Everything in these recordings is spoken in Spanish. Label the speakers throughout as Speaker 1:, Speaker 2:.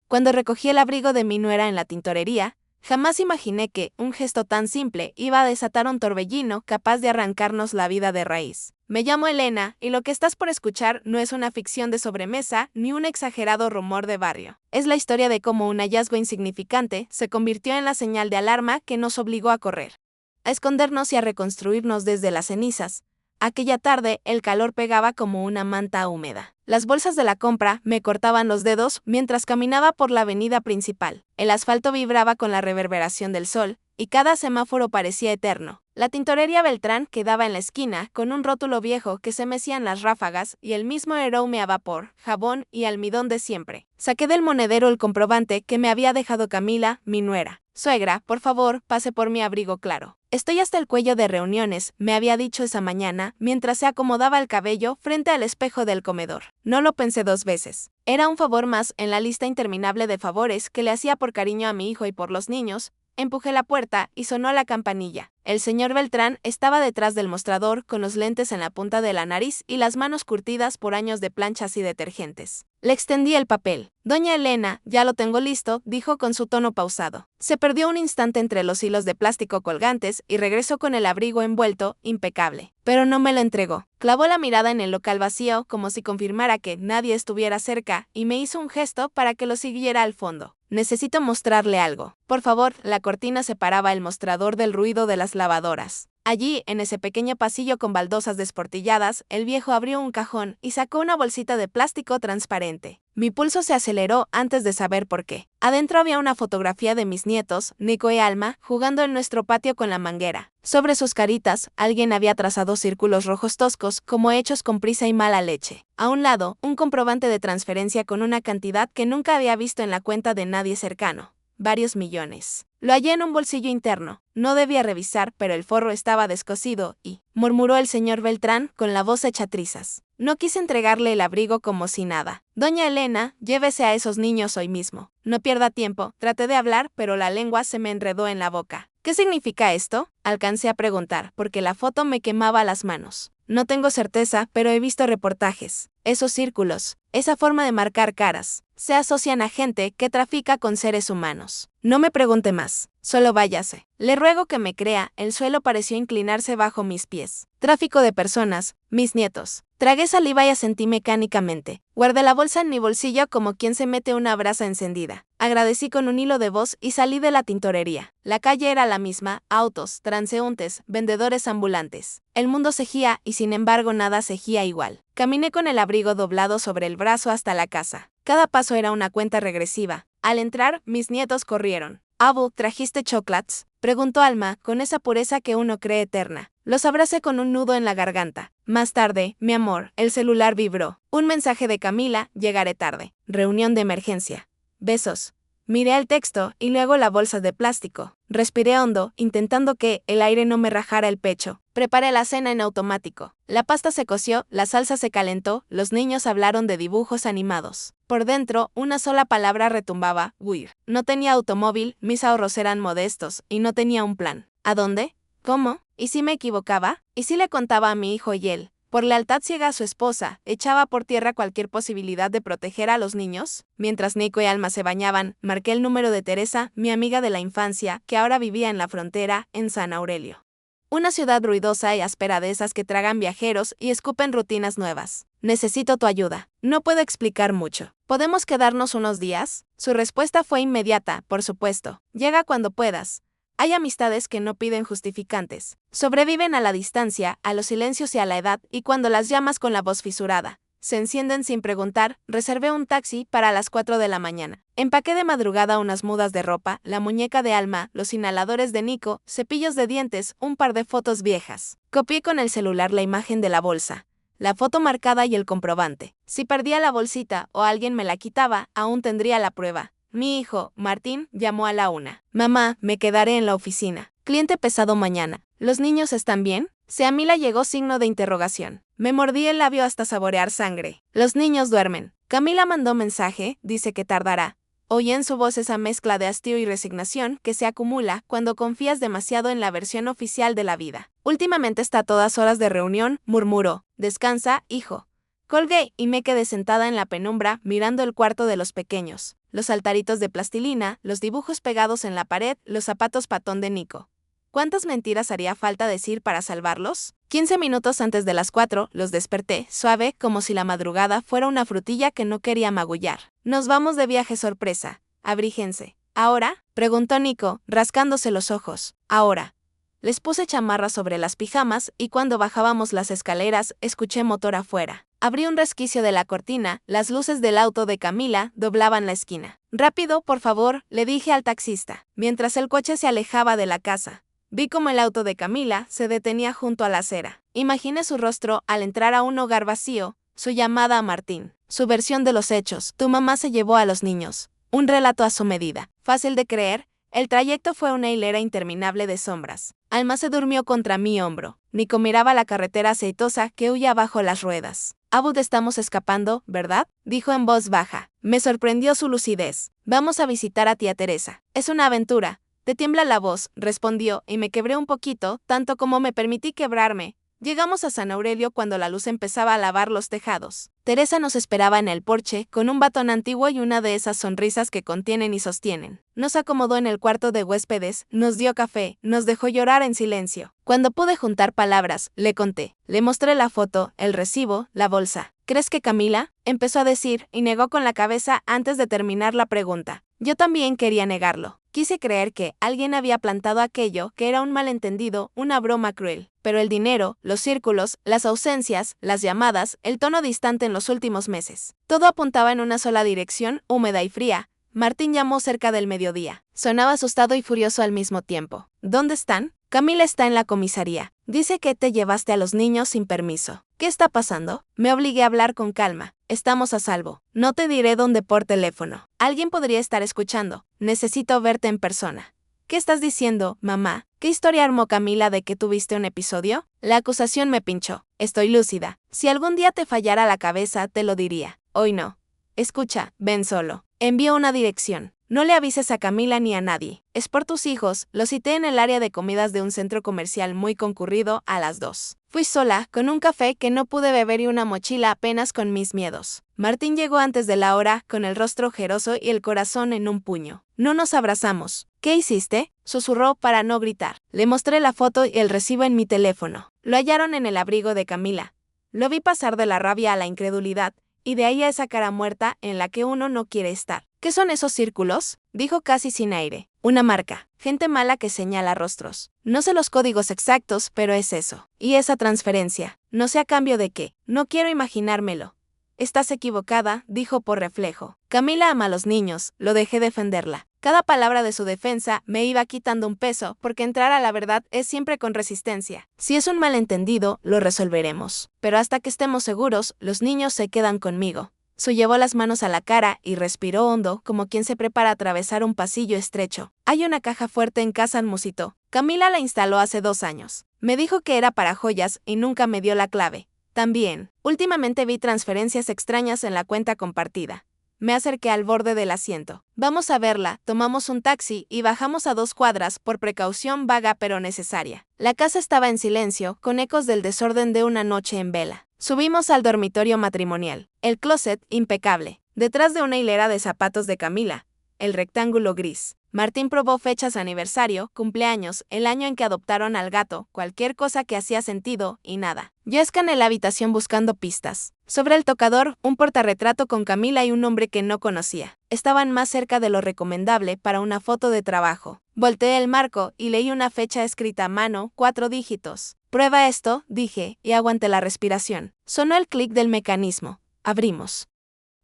Speaker 1: Cuando recogí el abrigo de mi nuera en la tintorería, jamás imaginé que un gesto tan simple iba a desatar un torbellino capaz de arrancarnos la vida de raíz. Me llamo Elena y lo que estás por escuchar no es una ficción de sobremesa ni un exagerado rumor de barrio. Es la historia de cómo un hallazgo insignificante se convirtió en la señal de alarma que nos obligó a correr, a escondernos y a reconstruirnos desde las cenizas. Aquella tarde el calor pegaba como una manta húmeda. Las bolsas de la compra me cortaban los dedos mientras caminaba por la avenida principal. El asfalto vibraba con la reverberación del sol, y cada semáforo parecía eterno. La tintorería Beltrán quedaba en la esquina, con un rótulo viejo que se mecía en las ráfagas y el mismo aroma a vapor, jabón y almidón de siempre. Saqué del monedero el comprobante que me había dejado Camila, mi nuera. Suegra, por favor, pase por mi abrigo claro. Estoy hasta el cuello de reuniones, me había dicho esa mañana, mientras se acomodaba el cabello frente al espejo del comedor. No lo pensé 2 veces. Era un favor más en la lista interminable de favores que le hacía por cariño a mi hijo y por los niños. Empujé la puerta y sonó la campanilla. El señor Beltrán estaba detrás del mostrador con los lentes en la punta de la nariz y las manos curtidas por años de planchas y detergentes. Le extendí el papel. Doña Elena, ya lo tengo listo, dijo con su tono pausado. Se perdió un instante entre los hilos de plástico colgantes y regresó con el abrigo envuelto, impecable. Pero no me lo entregó. Clavó la mirada en el local vacío como si confirmara que nadie estuviera cerca y me hizo un gesto para que lo siguiera al fondo. Necesito mostrarle algo. Por favor, la cortina separaba el mostrador del ruido de las lavadoras. Allí, en ese pequeño pasillo con baldosas desportilladas, el viejo abrió un cajón y sacó una bolsita de plástico transparente. Mi pulso se aceleró antes de saber por qué. Adentro había una fotografía de mis nietos, Nico y Alma, jugando en nuestro patio con la manguera. Sobre sus caritas, alguien había trazado círculos rojos toscos, como hechos con prisa y mala leche. A un lado, un comprobante de transferencia con una cantidad que nunca había visto en la cuenta de nadie cercano. Varios millones. Lo hallé en un bolsillo interno. No debía revisar, pero el forro estaba descosido y, murmuró el señor Beltrán con la voz hecha trizas. No quise entregarle el abrigo como si nada. Doña Elena, llévese a esos niños hoy mismo. No pierda tiempo. Traté de hablar, pero la lengua se me enredó en la boca. ¿Qué significa esto? Alcancé a preguntar, porque la foto me quemaba las manos. No tengo certeza, pero he visto reportajes. Esos círculos, esa forma de marcar caras, se asocian a gente que trafica con seres humanos. No me pregunte más, solo váyase. Le ruego que me crea, el suelo pareció inclinarse bajo mis pies. Tráfico de personas, mis nietos. Tragué saliva y asentí mecánicamente. Guardé la bolsa en mi bolsillo como quien se mete una brasa encendida. Agradecí con un hilo de voz y salí de la tintorería. La calle era la misma, autos, transeúntes, vendedores ambulantes. El mundo cejía y sin embargo nada cejía igual. Caminé con el abrigo doblado sobre el brazo hasta la casa. Cada paso era una cuenta regresiva. Al entrar, mis nietos corrieron. «Abu, ¿trajiste chocolates?», preguntó Alma, con esa pureza que uno cree eterna. Los abracé con un nudo en la garganta. Más tarde, mi amor, el celular vibró. Un mensaje de Camila, llegaré tarde. Reunión de emergencia. Besos. Miré el texto y luego la bolsa de plástico. Respiré hondo, intentando que el aire no me rajara el pecho. Preparé la cena en automático. La pasta se coció, la salsa se calentó, los niños hablaron de dibujos animados. Por dentro, una sola palabra retumbaba, huir. No tenía automóvil, mis ahorros eran modestos, y no tenía un plan. ¿A dónde? ¿Cómo? ¿Y si me equivocaba? ¿Y si le contaba a mi hijo y él, por lealtad ciega a su esposa, echaba por tierra cualquier posibilidad de proteger a los niños? Mientras Nico y Alma se bañaban, marqué el número de Teresa, mi amiga de la infancia, que ahora vivía en la frontera, en San Aurelio. Una ciudad ruidosa y áspera de esas que tragan viajeros y escupen rutinas nuevas. Necesito tu ayuda. No puedo explicar mucho. ¿Podemos quedarnos unos días? Su respuesta fue inmediata, por supuesto. Llega cuando puedas. Hay amistades que no piden justificantes. Sobreviven a la distancia, a los silencios y a la edad, y cuando las llamas con la voz fisurada, se encienden sin preguntar. Reservé un taxi para las 4 de la mañana. Empaqué de madrugada unas mudas de ropa, la muñeca de Alma, los inhaladores de Nico, cepillos de dientes, un par de fotos viejas. Copié con el celular la imagen de la bolsa, la foto marcada y el comprobante. Si perdía la bolsita o alguien me la quitaba, aún tendría la prueba. Mi hijo, Martín, llamó a la 1. Mamá, me quedaré en la oficina. Cliente pesado mañana. ¿Los niños están bien? Seamila llegó signo de interrogación. Me mordí el labio hasta saborear sangre. Los niños duermen. Camila mandó mensaje, dice que tardará. Oí en su voz esa mezcla de hastío y resignación que se acumula cuando confías demasiado en la versión oficial de la vida. Últimamente está a todas horas de reunión, murmuró. Descansa, hijo. Colgué y me quedé sentada en la penumbra mirando el cuarto de los pequeños, los altaritos de plastilina, los dibujos pegados en la pared, los zapatos patón de Nico. ¿Cuántas mentiras haría falta decir para salvarlos? 15 minutos antes de las 4, los desperté, suave, como si la madrugada fuera una frutilla que no quería magullar. Nos vamos de viaje sorpresa. Abrígense. ¿Ahora? Preguntó Nico, rascándose los ojos. Ahora. Les puse chamarra sobre las pijamas y cuando bajábamos las escaleras, escuché motor afuera. Abrí un resquicio de la cortina, las luces del auto de Camila doblaban la esquina. Rápido, por favor, le dije al taxista, mientras el coche se alejaba de la casa. Vi cómo el auto de Camila se detenía junto a la acera. Imaginé su rostro al entrar a un hogar vacío, su llamada a Martín, su versión de los hechos. Tu mamá se llevó a los niños. Un relato a su medida. Fácil de creer, el trayecto fue una hilera interminable de sombras. Alma se durmió contra mi hombro. Nico miraba la carretera aceitosa que huía bajo las ruedas. Abud, estamos escapando, ¿verdad? Dijo en voz baja. Me sorprendió su lucidez. Vamos a visitar a tía Teresa. Es una aventura. Te tiembla la voz, respondió, y me quebré un poquito, tanto como me permití quebrarme. Llegamos a San Aurelio cuando la luz empezaba a lavar los tejados. Teresa nos esperaba en el porche, con un batón antiguo y una de esas sonrisas que contienen y sostienen. Nos acomodó en el cuarto de huéspedes, nos dio café, nos dejó llorar en silencio. Cuando pude juntar palabras, le conté. Le mostré la foto, el recibo, la bolsa. ¿Crees que Camila? Empezó a decir, y negó con la cabeza antes de terminar la pregunta. Yo también quería negarlo. Quise creer que alguien había plantado aquello, que era un malentendido, una broma cruel. Pero el dinero, los círculos, las ausencias, las llamadas, el tono distante en los últimos meses. Todo apuntaba en una sola dirección, húmeda y fría. Martín llamó cerca del mediodía. Sonaba asustado y furioso al mismo tiempo. ¿Dónde están? Camila está en la comisaría. Dice que te llevaste a los niños sin permiso. ¿Qué está pasando? Me obligué a hablar con calma. Estamos a salvo. No te diré dónde por teléfono. Alguien podría estar escuchando. Necesito verte en persona. ¿Qué estás diciendo, mamá? ¿Qué historia armó Camila de que tuviste un episodio? La acusación me pinchó. Estoy lúcida. Si algún día te fallara la cabeza, te lo diría. Hoy no. Escucha, ven solo. Envío una dirección. No le avises a Camila ni a nadie. Es por tus hijos. Lo cité en el área de comidas de un centro comercial muy concurrido a las 2. Fui sola, con un café que no pude beber y una mochila apenas con mis miedos. Martín llegó antes de la hora, con el rostro ojeroso y el corazón en un puño. No nos abrazamos. ¿Qué hiciste? Susurró para no gritar. Le mostré la foto y el recibo en mi teléfono. Lo hallaron en el abrigo de Camila. Lo vi pasar de la rabia a la incredulidad, y de ahí a esa cara muerta en la que uno no quiere estar. ¿Qué son esos círculos? Dijo casi sin aire. Una marca. Gente mala que señala rostros. No sé los códigos exactos, pero es eso. Y esa transferencia. No sé a cambio de qué. No quiero imaginármelo. Estás equivocada, dijo por reflejo. Camila ama a los niños, lo dejé defenderla. Cada palabra de su defensa me iba quitando un peso, porque entrar a la verdad es siempre con resistencia. Si es un malentendido, lo resolveremos. Pero hasta que estemos seguros, los niños se quedan conmigo. Su llevó las manos a la cara y respiró hondo, como quien se prepara a atravesar un pasillo estrecho. Hay una caja fuerte en casa, musitó. Camila la instaló hace 2 años. Me dijo que era para joyas y nunca me dio la clave. También, últimamente vi transferencias extrañas en la cuenta compartida. Me acerqué al borde del asiento. Vamos a verla, tomamos un taxi y bajamos a 2 cuadras por precaución vaga pero necesaria. La casa estaba en silencio, con ecos del desorden de una noche en vela. Subimos al dormitorio matrimonial. El closet, impecable. Detrás de una hilera de zapatos de Camila. El rectángulo gris. Martín probó fechas, aniversario, cumpleaños, el año en que adoptaron al gato, cualquier cosa que hacía sentido, y nada. Yo escaneé la habitación buscando pistas. Sobre el tocador, un portarretrato con Camila y un hombre que no conocía. Estaban más cerca de lo recomendable para una foto de trabajo. Volteé el marco y leí una fecha escrita a mano, 4 dígitos. Prueba esto, dije, y aguanté la respiración. Sonó el clic del mecanismo. Abrimos.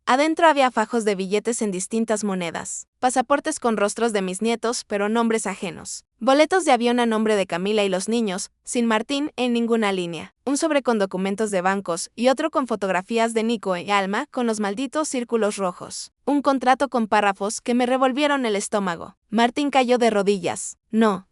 Speaker 1: Adentro había fajos de billetes en distintas monedas, pasaportes con rostros de mis nietos, pero nombres ajenos, boletos de avión a nombre de Camila y los niños, sin Martín en ninguna línea, un sobre con documentos de bancos y otro con fotografías de Nico y Alma con los malditos círculos rojos, un contrato con párrafos que me revolvieron el estómago. Martín cayó de rodillas. No,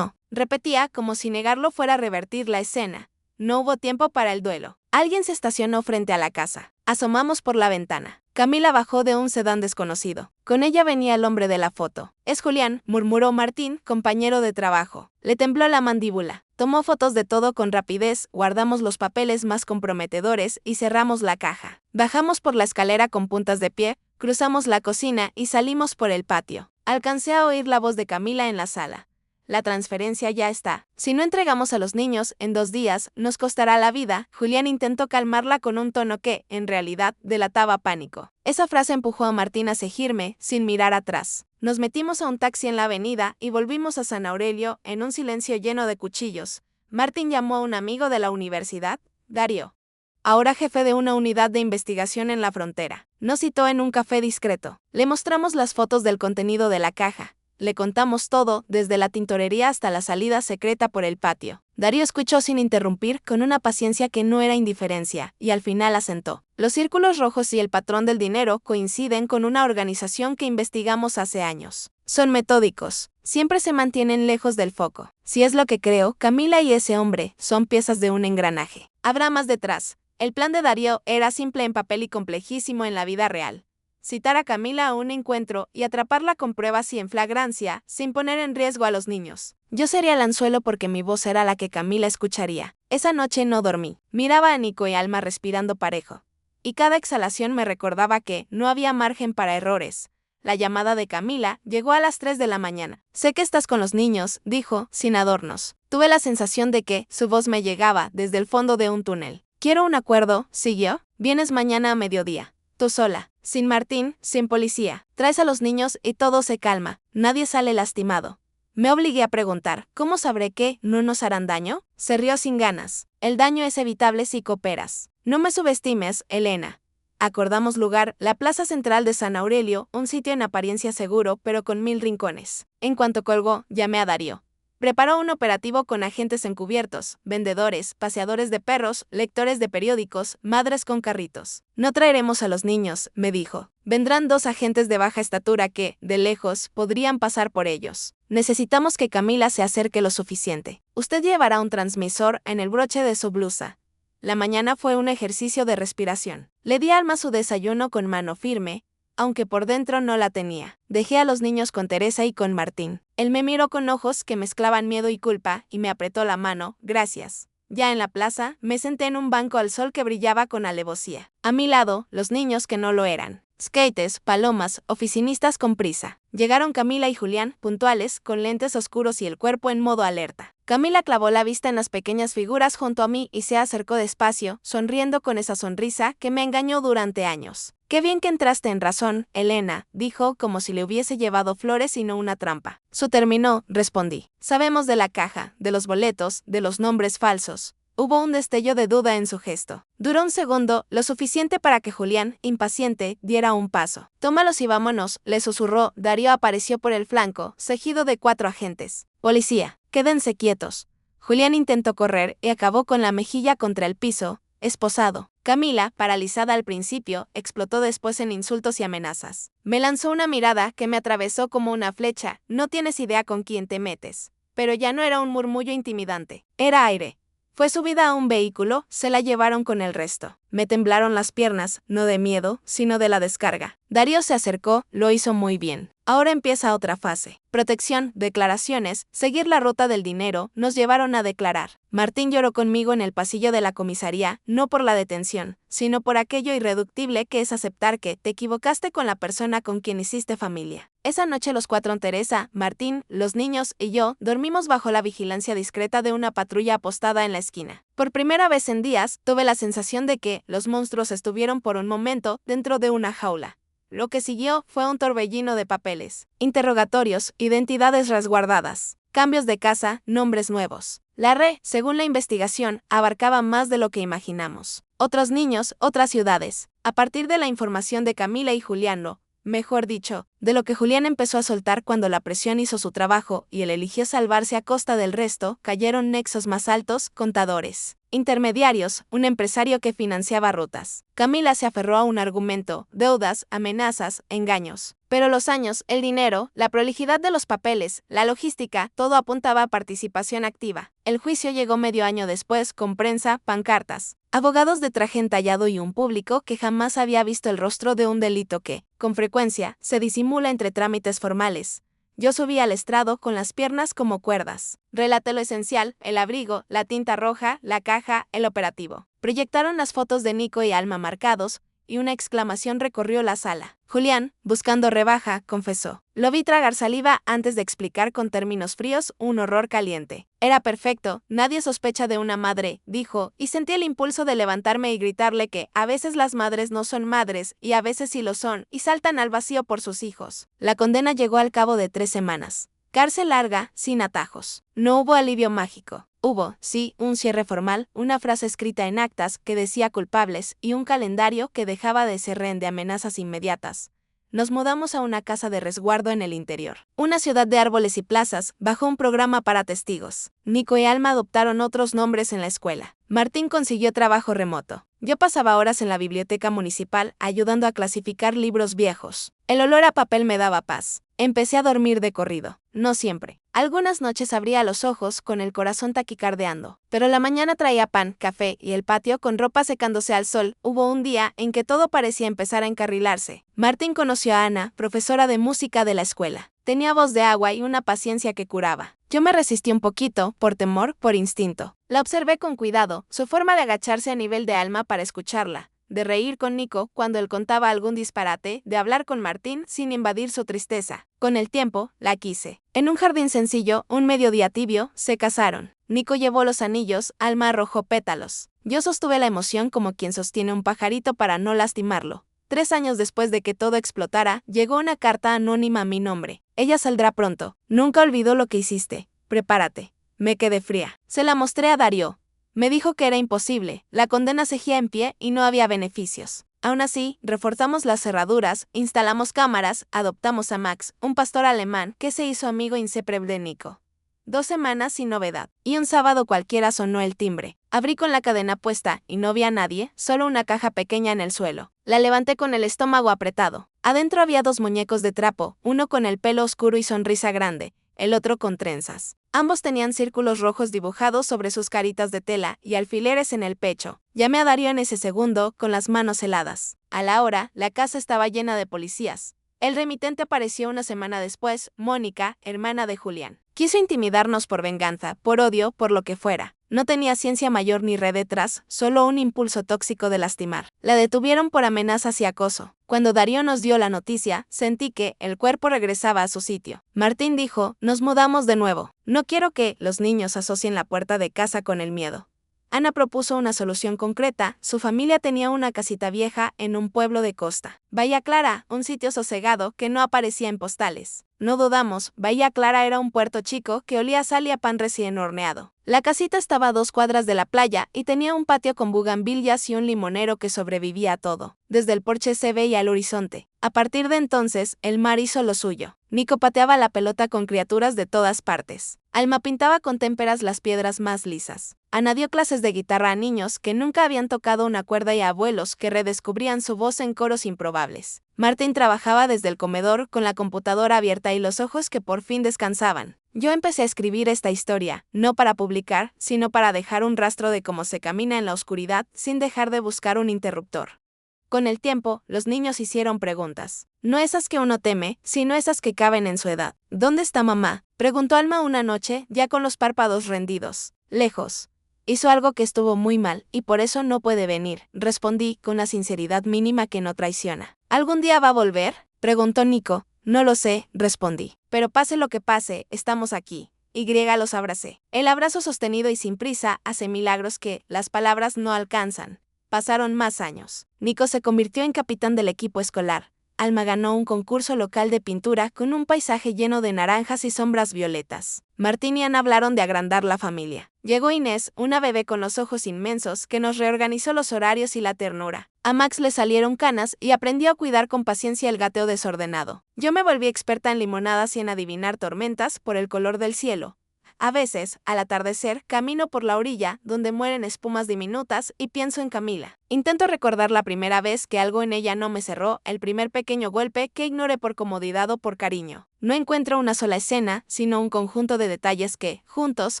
Speaker 1: repetía como si negarlo fuera a revertir la escena. No hubo tiempo para el duelo. Alguien se estacionó frente a la casa. Asomamos por la ventana. Camila bajó de un sedán desconocido. Con ella venía el hombre de la foto. Es Julián, murmuró Martín, compañero de trabajo. Le tembló la mandíbula. Tomó fotos de todo con rapidez, guardamos los papeles más comprometedores y cerramos la caja. Bajamos por la escalera con puntas de pie, cruzamos la cocina y salimos por el patio. Alcancé a oír la voz de Camila en la sala. La transferencia ya está. Si no entregamos a los niños en 2 días, nos costará la vida. Julián intentó calmarla con un tono que, en realidad, delataba pánico. Esa frase empujó a Martín a seguirme, sin mirar atrás. Nos metimos a un taxi en la avenida y volvimos a San Aurelio en un silencio lleno de cuchillos. Martín llamó a un amigo de la universidad, Darío, ahora jefe de una unidad de investigación en la frontera. Nos citó en un café discreto. Le mostramos las fotos del contenido de la caja. Le contamos todo, desde la tintorería hasta la salida secreta por el patio. Darío escuchó sin interrumpir, con una paciencia que no era indiferencia, y al final asentó. Los círculos rojos y el patrón del dinero coinciden con una organización que investigamos hace años. Son metódicos. Siempre se mantienen lejos del foco. Si es lo que creo, Camila y ese hombre son piezas de un engranaje. Habrá más detrás. El plan de Darío era simple en papel y complejísimo en la vida real. Citar a Camila a un encuentro y atraparla con pruebas y en flagrancia, sin poner en riesgo a los niños. Yo sería el anzuelo porque mi voz era la que Camila escucharía. Esa noche no dormí. Miraba a Nico y Alma respirando parejo. Y cada exhalación me recordaba que no había margen para errores. La llamada de Camila llegó a las 3 de la mañana. Sé que estás con los niños, dijo, sin adornos. Tuve la sensación de que su voz me llegaba desde el fondo de un túnel. Quiero un acuerdo, siguió. Vienes mañana a mediodía. Tú sola. Sin Martín, sin policía. Traes a los niños y todo se calma. Nadie sale lastimado. Me obligué a preguntar, ¿cómo sabré que no nos harán daño? Se rió sin ganas. El daño es evitable si cooperas. No me subestimes, Elena. Acordamos lugar, la plaza central de San Aurelio, un sitio en apariencia seguro, pero con 1000 rincones. En cuanto colgó, llamé a Darío. Preparó un operativo con agentes encubiertos, vendedores, paseadores de perros, lectores de periódicos, madres con carritos. No traeremos a los niños, me dijo. Vendrán 2 agentes de baja estatura que, de lejos, podrían pasar por ellos. Necesitamos que Camila se acerque lo suficiente. Usted llevará un transmisor en el broche de su blusa. La mañana fue un ejercicio de respiración. Le di a Alma su desayuno con mano firme, aunque por dentro no la tenía. Dejé a los niños con Teresa y con Martín. Él me miró con ojos que mezclaban miedo y culpa y me apretó la mano, gracias. Ya en la plaza, me senté en un banco al sol que brillaba con alevosía. A mi lado, los niños que no lo eran. Skates, palomas, oficinistas con prisa. Llegaron Camila y Julián, puntuales, con lentes oscuros y el cuerpo en modo alerta. Camila clavó la vista en las pequeñas figuras junto a mí y se acercó despacio, sonriendo con esa sonrisa que me engañó durante años. «Qué bien que entraste en razón, Elena», dijo, como si le hubiese llevado flores y no una trampa. «Su terminó», respondí. «Sabemos de la caja, de los boletos, de los nombres falsos». Hubo un destello de duda en su gesto. Duró un segundo, lo suficiente para que Julián, impaciente, diera un paso. «Tómalos y vámonos», le susurró. Darío apareció por el flanco, seguido de 4 agentes. «Policía, quédense quietos». Julián intentó correr y acabó con la mejilla contra el piso, esposado. Camila, paralizada al principio, explotó después en insultos y amenazas. Me lanzó una mirada que me atravesó como una flecha. «No tienes idea con quién te metes». Pero ya no era un murmullo intimidante. Era aire. Fue subida a un vehículo, se la llevaron con el resto. Me temblaron las piernas, no de miedo, sino de la descarga. Darío se acercó, lo hizo muy bien. Ahora empieza otra fase. Protección, declaraciones, seguir la ruta del dinero, nos llevaron a declarar. Martín lloró conmigo en el pasillo de la comisaría, no por la detención, sino por aquello irreductible que es aceptar que te equivocaste con la persona con quien hiciste familia. Esa noche los 4, Teresa, Martín, los niños y yo, dormimos bajo la vigilancia discreta de una patrulla apostada en la esquina. Por primera vez en días, tuve la sensación de que los monstruos estuvieron por un momento dentro de una jaula. Lo que siguió fue un torbellino de papeles, interrogatorios, identidades resguardadas, cambios de casa, nombres nuevos. La red, según la investigación, abarcaba más de lo que imaginamos. Otros niños, otras ciudades. A partir de la información de Camila y Julián, mejor dicho, de lo que Julián empezó a soltar cuando la presión hizo su trabajo y él eligió salvarse a costa del resto, cayeron nexos más altos, contadores. Intermediarios, un empresario que financiaba rutas. Camila se aferró a un argumento, deudas, amenazas, engaños. Pero los años, el dinero, la prolijidad de los papeles, la logística, todo apuntaba a participación activa. El juicio llegó medio año después, con prensa, pancartas, abogados de traje entallado y un público que jamás había visto el rostro de un delito que, con frecuencia, se disimula entre trámites formales. Yo subí al estrado con las piernas como cuerdas. Relaté lo esencial, el abrigo, la tinta roja, la caja, el operativo. Proyectaron las fotos de Nico y Alma marcados, y una exclamación recorrió la sala. Julián, buscando rebaja, confesó. Lo vi tragar saliva antes de explicar con términos fríos un horror caliente. Era perfecto, nadie sospecha de una madre, dijo, y sentí el impulso de levantarme y gritarle que a veces las madres no son madres y a veces sí lo son, y saltan al vacío por sus hijos. La condena llegó al cabo de 3 semanas. Cárcel larga, sin atajos. No hubo alivio mágico. Hubo, sí, un cierre formal, una frase escrita en actas que decía culpables y un calendario que dejaba de ser rehén de amenazas inmediatas. Nos mudamos a una casa de resguardo en el interior. Una ciudad de árboles y plazas, bajo un programa para testigos. Nico y Alma adoptaron otros nombres en la escuela. Martín consiguió trabajo remoto. Yo pasaba horas en la biblioteca municipal ayudando a clasificar libros viejos. El olor a papel me daba paz. Empecé a dormir de corrido. No siempre. Algunas noches abría los ojos con el corazón taquicardeando, pero la mañana traía pan, café y el patio con ropa secándose al sol. Hubo un día en que todo parecía empezar a encarrilarse. Martín conoció a Ana, profesora de música de la escuela. Tenía voz de agua y una paciencia que curaba. Yo me resistí un poquito, por temor, por instinto. La observé con cuidado, su forma de agacharse a nivel de Alma para escucharla, de reír con Nico cuando él contaba algún disparate, de hablar con Martín sin invadir su tristeza. Con el tiempo, la quise. En un jardín sencillo, un mediodía tibio, se casaron. Nico llevó los anillos, Alma arrojó pétalos. Yo sostuve la emoción como quien sostiene un pajarito para no lastimarlo. 3 años después de que todo explotara, llegó una carta anónima a mi nombre. Ella saldrá pronto. Nunca olvidó lo que hiciste. Prepárate. Me quedé fría. Se la mostré a Darío. Me dijo que era imposible, la condena seguía en pie y no había beneficios. Aún así, reforzamos las cerraduras, instalamos cámaras, adoptamos a Max, un pastor alemán que se hizo amigo inseparable de Nico. 2 semanas sin novedad, y un sábado cualquiera sonó el timbre. Abrí con la cadena puesta y no vi a nadie, solo una caja pequeña en el suelo. La levanté con el estómago apretado. Adentro había 2 muñecos de trapo, uno con el pelo oscuro y sonrisa grande, el otro con trenzas. Ambos tenían círculos rojos dibujados sobre sus caritas de tela y alfileres en el pecho. Llamé a Darío en ese segundo, con las manos heladas. A la hora, la casa estaba llena de policías. El remitente apareció una semana después, Mónica, hermana de Julián. Quiso intimidarnos por venganza, por odio, por lo que fuera. No tenía ciencia mayor ni red detrás, solo un impulso tóxico de lastimar. La detuvieron por amenazas y acoso. Cuando Darío nos dio la noticia, sentí que el cuerpo regresaba a su sitio. Martín dijo, nos mudamos de nuevo. No quiero que los niños asocien la puerta de casa con el miedo. Ana propuso una solución concreta. Su familia tenía una casita vieja en un pueblo de costa. Bahía Clara, un sitio sosegado que no aparecía en postales. No dudamos, Bahía Clara era un puerto chico que olía a sal y a pan recién horneado. La casita estaba a 2 cuadras de la playa y tenía un patio con bugambillas y un limonero que sobrevivía a todo. Desde el porche se veía el horizonte. A partir de entonces, el mar hizo lo suyo. Nico pateaba la pelota con criaturas de todas partes. Alma pintaba con témperas las piedras más lisas. Ana dio clases de guitarra a niños que nunca habían tocado una cuerda y a abuelos que redescubrían su voz en coros improbables. Martín trabajaba desde el comedor con la computadora abierta y los ojos que por fin descansaban. Yo empecé a escribir esta historia, no para publicar, sino para dejar un rastro de cómo se camina en la oscuridad sin dejar de buscar un interruptor. Con el tiempo, los niños hicieron preguntas. No esas que uno teme, sino esas que caben en su edad. ¿Dónde está mamá?, preguntó Alma una noche, ya con los párpados rendidos. Lejos. Hizo algo que estuvo muy mal, y por eso no puede venir, respondí, con la sinceridad mínima que no traiciona. ¿Algún día va a volver?, preguntó Nico. No lo sé, respondí. Pero pase lo que pase, estamos aquí. Los abracé. El abrazo sostenido y sin prisa hace milagros que las palabras no alcanzan. Pasaron más años. Nico se convirtió en capitán del equipo escolar. Alma ganó un concurso local de pintura con un paisaje lleno de naranjas y sombras violetas. Martín y Ana hablaron de agrandar la familia. Llegó Inés, una bebé con los ojos inmensos, que nos reorganizó los horarios y la ternura. A Max le salieron canas y aprendió a cuidar con paciencia el gateo desordenado. Yo me volví experta en limonadas y en adivinar tormentas por el color del cielo. A veces, al atardecer, camino por la orilla, donde mueren espumas diminutas, y pienso en Camila. Intento recordar la primera vez que algo en ella no me cerró, el primer pequeño golpe que ignoré por comodidad o por cariño. No encuentro una sola escena, sino un conjunto de detalles que, juntos,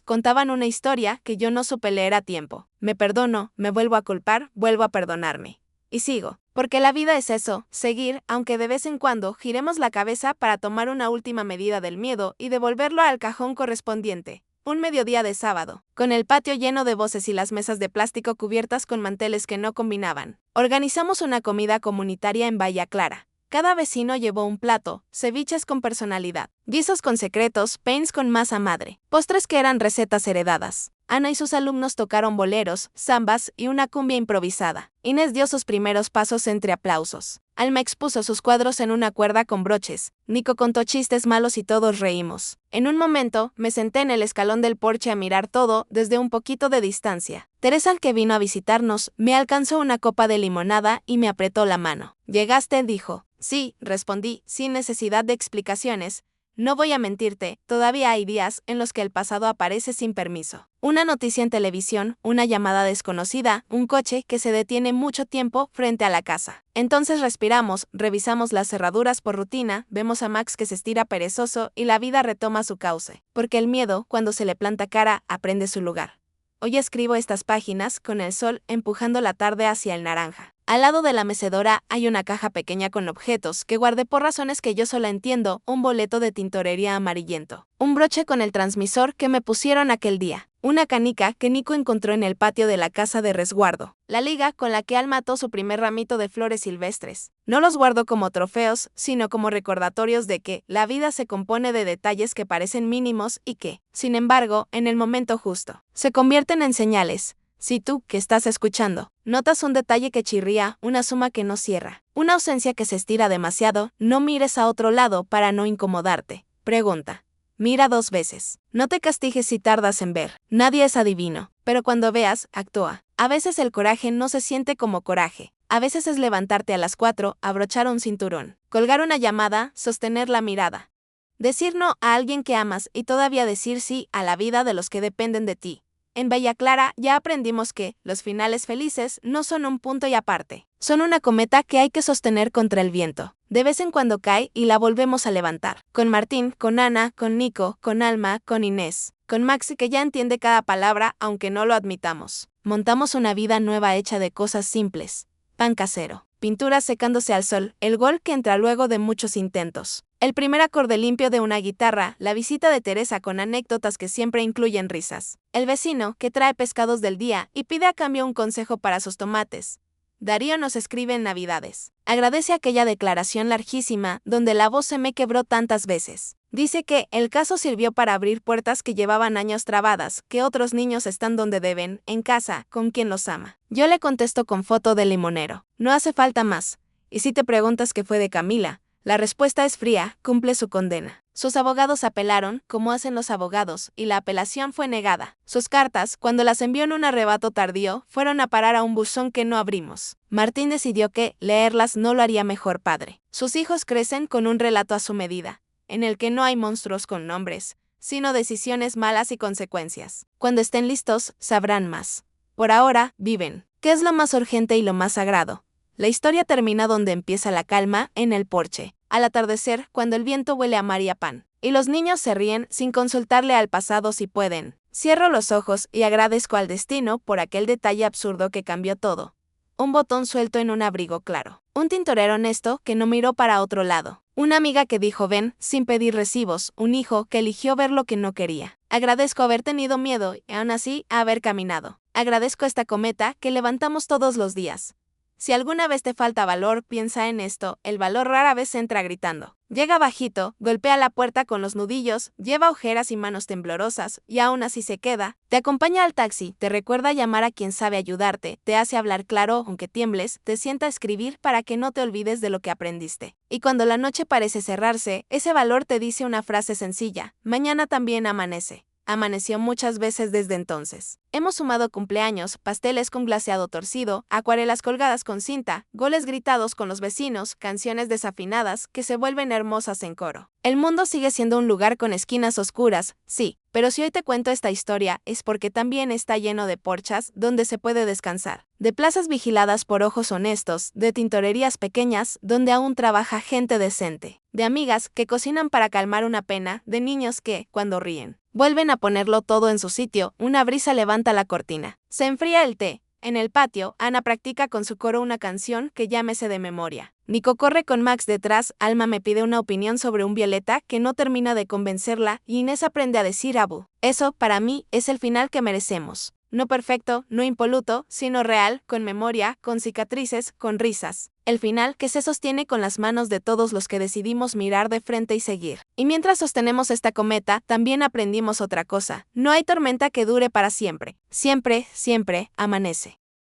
Speaker 1: contaban una historia que yo no supe leer a tiempo. Me perdono, me vuelvo a culpar, vuelvo a perdonarme. Y sigo. Porque la vida es eso, seguir, aunque de vez en cuando giremos la cabeza para tomar una última medida del miedo y devolverlo al cajón correspondiente. Un mediodía de sábado, con el patio lleno de voces y las mesas de plástico cubiertas con manteles que no combinaban. Organizamos una comida comunitaria en Bahía Clara. Cada vecino llevó un plato, ceviches con personalidad, guisos con secretos, pains con masa madre, postres que eran recetas heredadas. Ana y sus alumnos tocaron boleros, zambas y una cumbia improvisada. Inés dio sus primeros pasos entre aplausos. Alma expuso sus cuadros en una cuerda con broches. Nico contó chistes malos y todos reímos. En un momento, me senté en el escalón del porche a mirar todo desde un poquito de distancia. Teresa, que vino a visitarnos, me alcanzó una copa de limonada y me apretó la mano. ¿Llegaste?, dijo. Sí, respondí, sin necesidad de explicaciones. No voy a mentirte, todavía hay días en los que el pasado aparece sin permiso. Una noticia en televisión, una llamada desconocida, un coche que se detiene mucho tiempo frente a la casa. Entonces respiramos, revisamos las cerraduras por rutina, vemos a Max que se estira perezoso y la vida retoma su cauce. Porque el miedo, cuando se le planta cara, aprende su lugar. Hoy escribo estas páginas con el sol empujando la tarde hacia el naranja. Al lado de la mecedora hay una caja pequeña con objetos que guardé por razones que yo sola entiendo, un boleto de tintorería amarillento, un broche con el transmisor que me pusieron aquel día, una canica que Nico encontró en el patio de la casa de resguardo, la liga con la que Alma ató su primer ramito de flores silvestres. No los guardo como trofeos, sino como recordatorios de que la vida se compone de detalles que parecen mínimos y que, sin embargo, en el momento justo, se convierten en señales. Si tú, que estás escuchando, notas un detalle que chirría, una suma que no cierra, una ausencia que se estira demasiado, no mires a otro lado para no incomodarte. Pregunta. Mira 2 veces. No te castigues si tardas en ver. Nadie es adivino. Pero cuando veas, actúa. A veces el coraje no se siente como coraje. A veces es levantarte a las 4, abrochar un cinturón, colgar una llamada, sostener la mirada. Decir no a alguien que amas y todavía decir sí a la vida de los que dependen de ti. En Bahía Clara ya aprendimos que los finales felices no son un punto y aparte. Son una cometa que hay que sostener contra el viento. De vez en cuando cae y la volvemos a levantar. Con Martín, con Ana, con Nico, con Alma, con Inés, con Maxi, que ya entiende cada palabra aunque no lo admitamos. Montamos una vida nueva hecha de cosas simples. Pan casero, pinturas secándose al sol, el gol que entra luego de muchos intentos. El primer acorde limpio de una guitarra, la visita de Teresa con anécdotas que siempre incluyen risas. El vecino que trae pescados del día y pide a cambio un consejo para sus tomates. Darío nos escribe en Navidades. Agradece aquella declaración larguísima donde la voz se me quebró tantas veces. Dice que el caso sirvió para abrir puertas que llevaban años trabadas, que otros niños están donde deben, en casa, con quien los ama. Yo le contesto con foto del limonero. No hace falta más. Y si te preguntas qué fue de Camila, la respuesta es fría, cumple su condena. Sus abogados apelaron, como hacen los abogados, y la apelación fue negada. Sus cartas, cuando las envió en un arrebato tardío, fueron a parar a un buzón que no abrimos. Martín decidió que leerlas no lo haría mejor padre. Sus hijos crecen con un relato a su medida, en el que no hay monstruos con nombres, sino decisiones malas y consecuencias. Cuando estén listos, sabrán más. Por ahora, viven. ¿Qué es lo más urgente y lo más sagrado? La historia termina donde empieza la calma, en el porche, al atardecer, cuando el viento huele a mar y a pan, y los niños se ríen sin consultarle al pasado si pueden. Cierro los ojos y agradezco al destino por aquel detalle absurdo que cambió todo. Un botón suelto en un abrigo claro. Un tintorero honesto que no miró para otro lado. Una amiga que dijo ven, sin pedir recibos. Un hijo que eligió ver lo que no quería. Agradezco haber tenido miedo y aún así haber caminado. Agradezco esta cometa que levantamos todos los días. Si alguna vez te falta valor, piensa en esto, el valor rara vez entra gritando. Llega bajito, golpea la puerta con los nudillos, lleva ojeras y manos temblorosas, y aún así se queda. Te acompaña al taxi, te recuerda llamar a quien sabe ayudarte, te hace hablar claro aunque tiembles, te sienta a escribir para que no te olvides de lo que aprendiste. Y cuando la noche parece cerrarse, ese valor te dice una frase sencilla, mañana también amanece. Amaneció muchas veces desde entonces. Hemos sumado cumpleaños, pasteles con glaseado torcido, acuarelas colgadas con cinta, goles gritados con los vecinos, canciones desafinadas que se vuelven hermosas en coro. El mundo sigue siendo un lugar con esquinas oscuras, sí, Pero si hoy te cuento esta historia es porque también está lleno de porchas donde se puede descansar, de plazas vigiladas por ojos honestos, de tintorerías pequeñas donde aún trabaja gente decente, de amigas que cocinan para calmar una pena, de niños que, cuando ríen, vuelven a ponerlo todo en su sitio. Una brisa levanta la cortina. Se enfría el té. En el patio, Ana practica con su coro una canción que ya me sé de memoria. Nico corre con Max detrás, Alma me pide una opinión sobre un violeta que no termina de convencerla y Inés aprende a decir Abu. Eso, para mí, es el final que merecemos. No perfecto, no impoluto, sino real, con memoria, con cicatrices, con risas. El final que se sostiene con las manos de todos los que decidimos mirar de frente y seguir. Y mientras sostenemos esta cometa, también aprendimos otra cosa. No hay tormenta que dure para siempre. Siempre, siempre, amanece.